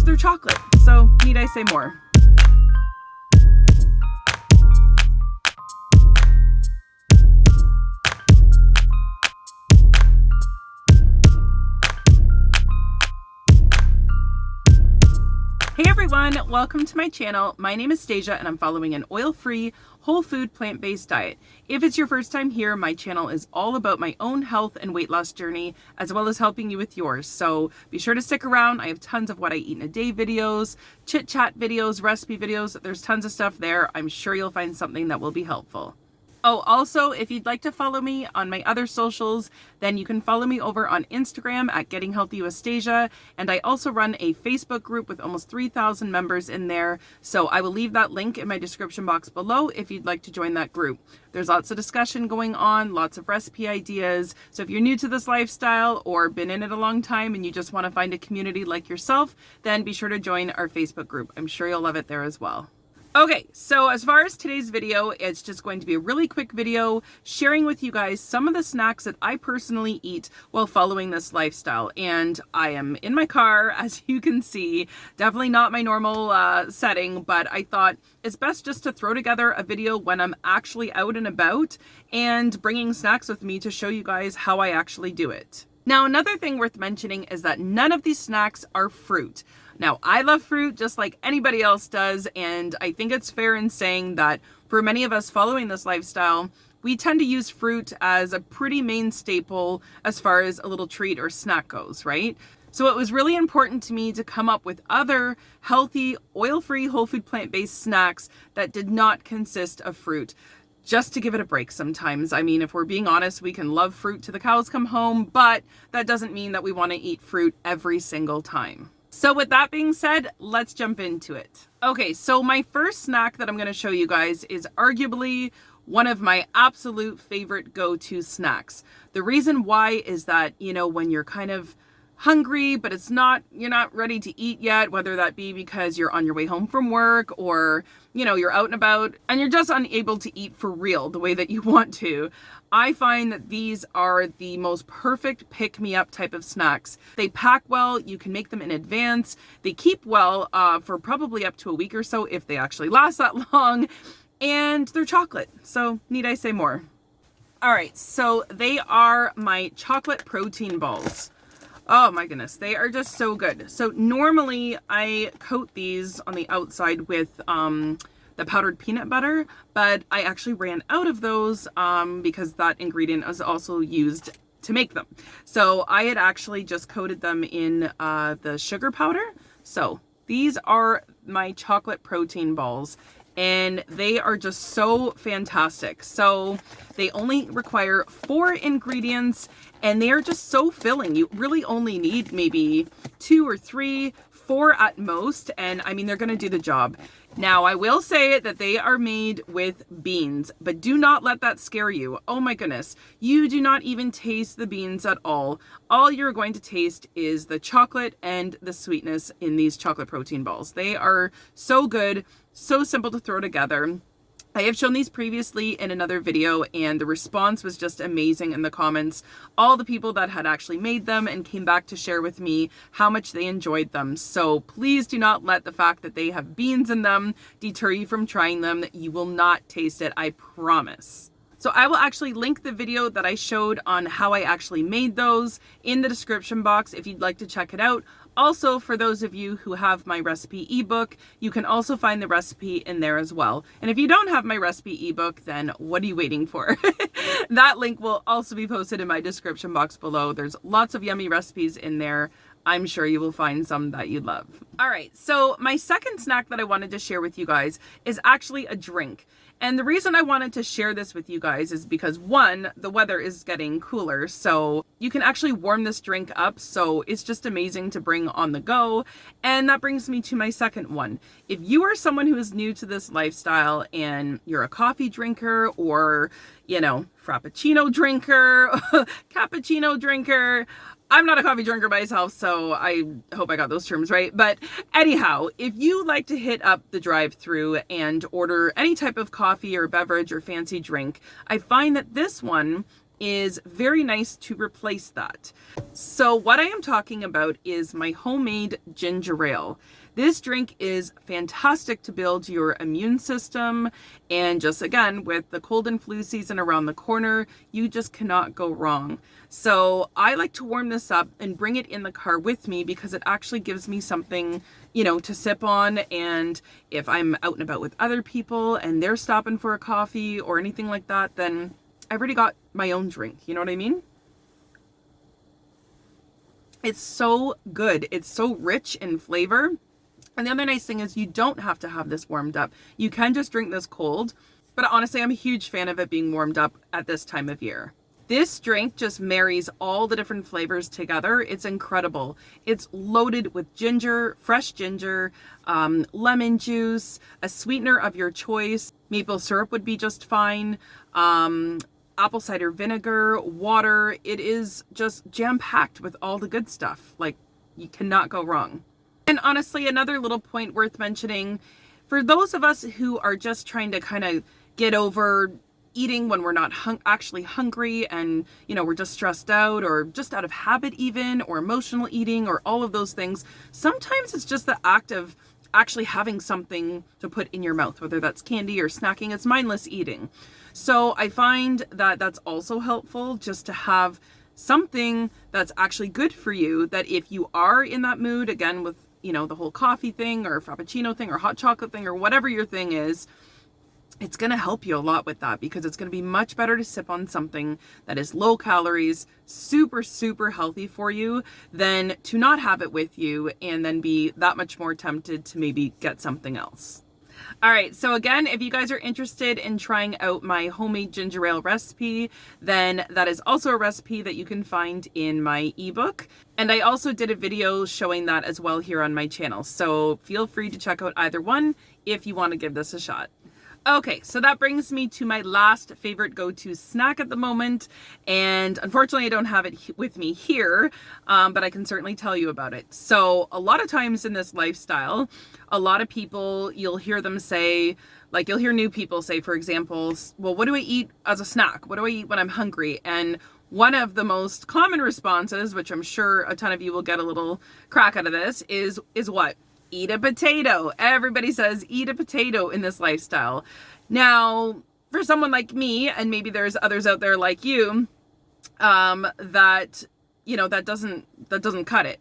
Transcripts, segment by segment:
they're chocolate. So need I say more? Hey everyone, welcome to my channel. My name is Stasia and I'm following an oil-free, whole food, plant-based diet. If it's your first time here, my channel is all about my own health and weight loss journey, as well as helping you with yours. So be sure to stick around. I have tons of what I eat in a day videos, chit-chat videos, recipe videos. There's tons of stuff there. I'm sure you'll find something that will be helpful. Oh, also, if you'd like to follow me on my other socials, then you can follow me over on Instagram at GHWStasia. And I also run a Facebook group with almost 3,000 members in there. So I will leave that link in my description box below if you'd like to join that group. There's lots of discussion going on, lots of recipe ideas. So if you're new to this lifestyle or been in it a long time and you just want to find a community like yourself, then be sure to join our Facebook group. I'm sure you'll love it there as well. Okay, so as far as today's video, it's just going to be a really quick video sharing with you guys some of the snacks that I personally eat while following this lifestyle. And I am in my car, as you can see, definitely not my normal setting, but I thought it's best just to throw together a video when I'm actually out and about and bringing snacks with me to show you guys how I actually do it. Now, another thing worth mentioning is that none of these snacks are fruit. Now, I love fruit just like anybody else does, and I think it's fair in saying that for many of us following this lifestyle, we tend to use fruit as a pretty main staple as far as a little treat or snack goes, right? So it was really important to me to come up with other healthy, oil-free, whole food, plant-based snacks that did not consist of fruit, just to give it a break sometimes. I mean, if we're being honest, we can love fruit till the cows come home, but that doesn't mean that we want to eat fruit every single time. So with that being said, let's jump into it. Okay, so my first snack that I'm going to show you guys is arguably one of my absolute favorite go-to snacks. The reason why is that, you know, when you're kind of hungry, but you're not ready to eat yet, whether that be because you're on your way home from work or, you know, you're out and about and you're just unable to eat for real the way that you want to. I find that these are the most perfect pick-me-up type of snacks. They pack well, you can make them in advance, they keep well for probably up to a week or so if they actually last that long, and they're chocolate, so need I say more? Alright, so they are my chocolate protein balls. Oh my goodness, they are just so good. So normally I coat these on the outside with the powdered peanut butter, but I actually ran out of those because that ingredient is also used to make them. So I had actually just coated them in the sugar powder. So these are my chocolate protein balls, and they are just so fantastic. So they only require 4 ingredients, and they are just so filling. You really only need maybe 2 or 3, 4 at most, and I mean, they're gonna do the job. Now, I will say that they are made with beans, but do not let that scare you. Oh my goodness, you do not even taste the beans at all. All you're going to taste is the chocolate and the sweetness in these chocolate protein balls. They are so good, so simple to throw together. I have shown these previously in another video, and the response was just amazing in the comments. All the people that had actually made them and came back to share with me how much they enjoyed them. So please do not let the fact that they have beans in them deter you from trying them. You will not taste it, I promise. So I will actually link the video that I showed on how I actually made those in the description box if you'd like to check it out. Also, for those of you who have my recipe ebook, you can also find the recipe in there as well. And if you don't have my recipe ebook, then what are you waiting for? That link will also be posted in my description box below. There's lots of yummy recipes in there. I'm sure you will find some that you love. All right, so my second snack that I wanted to share with you guys is actually a drink. And the reason I wanted to share this with you guys is because, one, the weather is getting cooler, so you can actually warm this drink up, so it's just amazing to bring on the go. And that brings me to my second one. If you are someone who is new to this lifestyle and you're a coffee drinker or, you know, frappuccino drinker, cappuccino drinker, I'm not a coffee drinker myself, so I hope I got those terms right. But anyhow, if you like to hit up the drive-thru and order any type of coffee or beverage or fancy drink, I find that this one is very nice to replace that. So what I am talking about is my homemade ginger ale. This drink is fantastic to build your immune system, and just again, with the cold and flu season around the corner, you just cannot go wrong. So I like to warm this up and bring it in the car with me because it actually gives me something, you know, to sip on. And if I'm out and about with other people and they're stopping for a coffee or anything like that, then I've already got my own drink. You know what I mean? It's so good. It's so rich in flavor. And the other nice thing is you don't have to have this warmed up. You can just drink this cold. But honestly, I'm a huge fan of it being warmed up at this time of year. This drink just marries all the different flavors together. It's incredible. It's loaded with ginger, fresh ginger, lemon juice, a sweetener of your choice. Maple syrup would be just fine. Apple cider vinegar, water. It is just jam-packed with all the good stuff. Like, you cannot go wrong. And honestly, another little point worth mentioning, for those of us who are just trying to kind of get over eating when we're not actually hungry and, you know, we're just stressed out or just out of habit even, or emotional eating or all of those things, sometimes it's just the act of actually having something to put in your mouth, whether that's candy or snacking. It's mindless eating. So I find that that's also helpful, just to have something that's actually good for you, that if you are in that mood, again, with, you know, the whole coffee thing or frappuccino thing or hot chocolate thing or whatever your thing is, it's going to help you a lot with that, because it's going to be much better to sip on something that is low calories, super, super healthy for you, than to not have it with you and then be that much more tempted to maybe get something else. All right, so again, if you guys are interested in trying out my homemade ginger ale recipe, then that is also a recipe that you can find in my ebook. And I also did a video showing that as well here on my channel. So feel free to check out either one if you want to give this a shot. Okay, so that brings me to my last favorite go-to snack at the moment, and unfortunately I don't have it with me here, but I can certainly tell you about it. So a lot of times in this lifestyle, a lot of people, you'll hear them say, like you'll hear new people say, for example, well, what do I eat as a snack? What do I eat when I'm hungry? And one of the most common responses, which I'm sure a ton of you will get a little crack out of this, is what? Eat a potato. Everybody says eat a potato in this lifestyle. Now, for someone like me, and maybe there's others out there like you, that, you know, that doesn't cut it.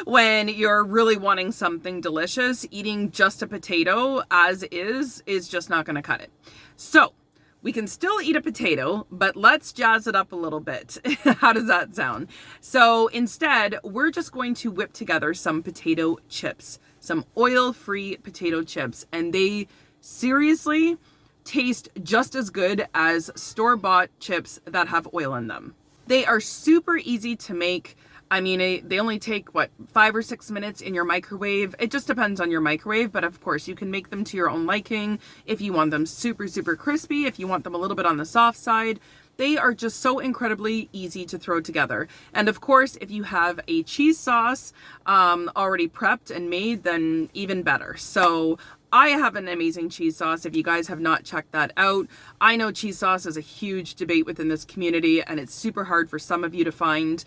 When you're really wanting something delicious, eating just a potato as is just not going to cut it. So we can still eat a potato, but let's jazz it up a little bit. How does that sound? So instead, we're just going to whip together some potato chips, some oil-free potato chips, and they seriously taste just as good as store-bought chips that have oil in them. They are super easy to make. I mean, they only take, 5 or 6 minutes in your microwave. It just depends on your microwave, but of course you can make them to your own liking. If you want them super, super crispy, if you want them a little bit on the soft side, they are just so incredibly easy to throw together. And of course, if you have a cheese sauce already prepped and made, then even better. So I have an amazing cheese sauce. If you guys have not checked that out, I know cheese sauce is a huge debate within this community, and it's super hard for some of you to find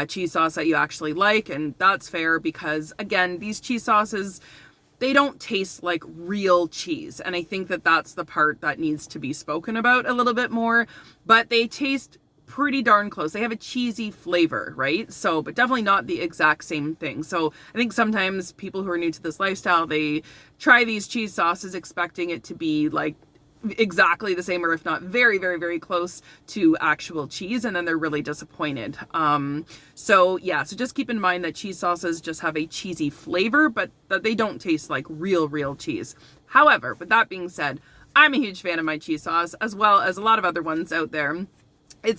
cheese sauce that you actually like, and that's fair, because again, these cheese sauces, they don't taste like real cheese, and I think that that's the part that needs to be spoken about a little bit more, but they taste pretty darn close. They have a cheesy flavor, right? So, but definitely not the exact same thing. So I think sometimes people who are new to this lifestyle, they try these cheese sauces expecting it to be like exactly the same, or if not very, very, very close to actual cheese, and then they're really disappointed. So yeah, so just keep in mind that cheese sauces just have a cheesy flavor, but that they don't taste like real cheese. However, with that being said, I'm a huge fan of my cheese sauce, as well as a lot of other ones out there.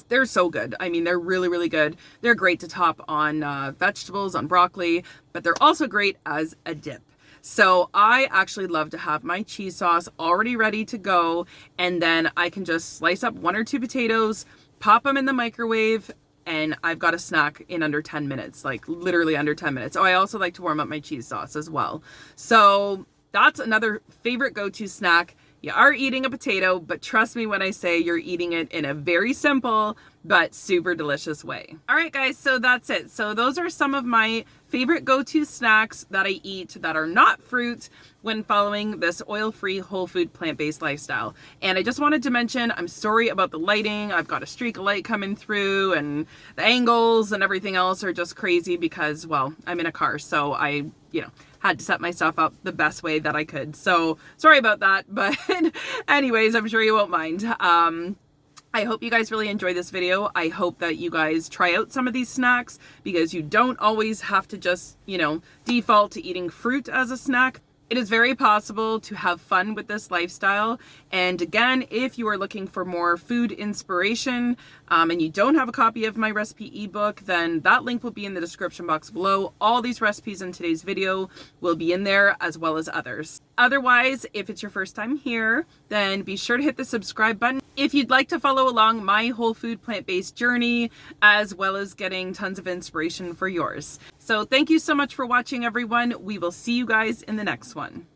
They're so good. I mean, they're really, really good. They're great to top on vegetables, on broccoli, but they're also great as a dip. So I actually love to have my cheese sauce already ready to go, and then I can just slice up 1 or 2 potatoes, pop them in the microwave, and I've got a snack in under 10 minutes, like literally under 10 minutes. Oh, I also like to warm up my cheese sauce as well. So that's another favorite go-to snack. You are eating a potato, but trust me when I say you're eating it in a very simple, but super delicious way. All right, guys, so that's it. So those are some of my favorite go-to snacks that I eat that are not fruit when following this oil-free, whole food, plant-based lifestyle. And I just wanted to mention, I'm sorry about the lighting. I've got a streak of light coming through, and the angles and everything else are just crazy because, well, I'm in a car, so I, had to set myself up the best way that I could. So sorry about that, but anyways, I'm sure you won't mind. I hope you guys really enjoy this video. I hope that you guys try out some of these snacks, because you don't always have to just, default to eating fruit as a snack. It is very possible to have fun with this lifestyle. And again, if you are looking for more food inspiration and you don't have a copy of my recipe ebook, then that link will be in the description box below. All these recipes in today's video will be in there, as well as others. Otherwise, if it's your first time here, then be sure to hit the subscribe button if you'd like to follow along my whole food plant-based journey, as well as getting tons of inspiration for yours. So thank you so much for watching, everyone. We will see you guys in the next one.